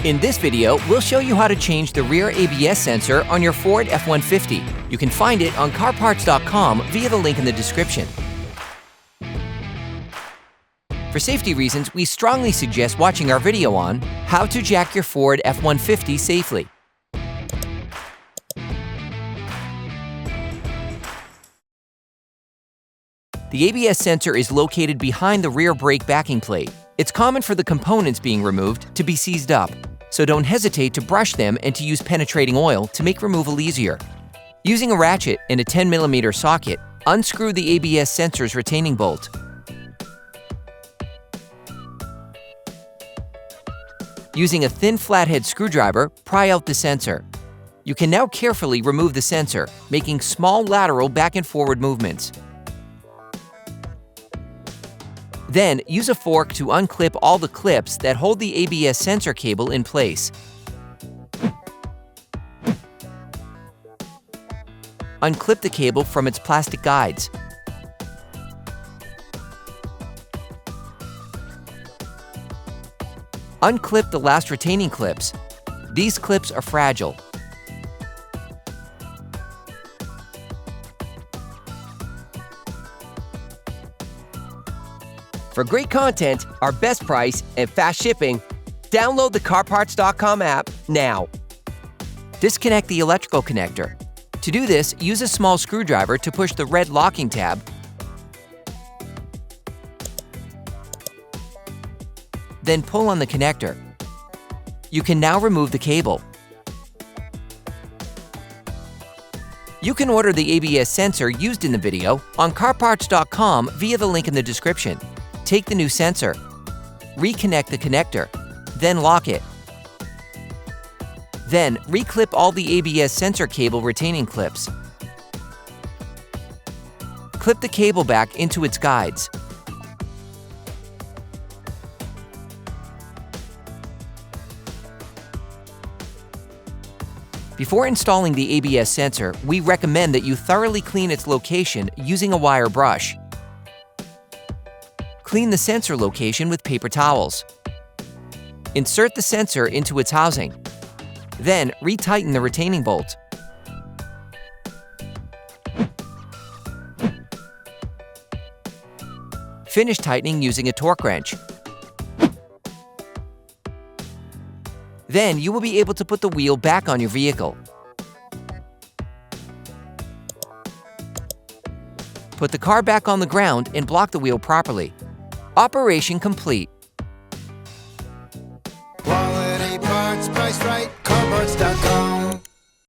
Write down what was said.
In this video, we'll show you how to change the rear ABS sensor on your Ford F-150. You can find it on CarParts.com via the link in the description. For safety reasons, we strongly suggest watching our video on how to jack your Ford F-150 safely. The ABS sensor is located behind the rear brake backing plate. It's common for the components being removed to be seized up, so don't hesitate to brush them and to use penetrating oil to make removal easier. Using a ratchet and a 10mm socket, unscrew the ABS sensor's retaining bolt. Using a thin flathead screwdriver, pry out the sensor. You can now carefully remove the sensor, making small lateral back and forward movements. Then, use a fork to unclip all the clips that hold the ABS sensor cable in place. Unclip the cable from its plastic guides. Unclip the last retaining clips. These clips are fragile. For great content, our best price, and fast shipping, download the CarParts.com app now. Disconnect the electrical connector. To do this, use a small screwdriver to push the red locking tab. Then pull on the connector. You can now remove the cable. You can order the ABS sensor used in the video on CarParts.com via the link in the description. Take the new sensor, reconnect the connector, then lock it. Then, reclip all the ABS sensor cable retaining clips. Clip the cable back into its guides. Before installing the ABS sensor, we recommend that you thoroughly clean its location using a wire brush. Clean the sensor location with paper towels. Insert the sensor into its housing. Then, retighten the retaining bolt. Finish tightening using a torque wrench. Then, you will be able to put the wheel back on your vehicle. Put the car back on the ground and block the wheel properly. Operation complete. Quality parts, priced right.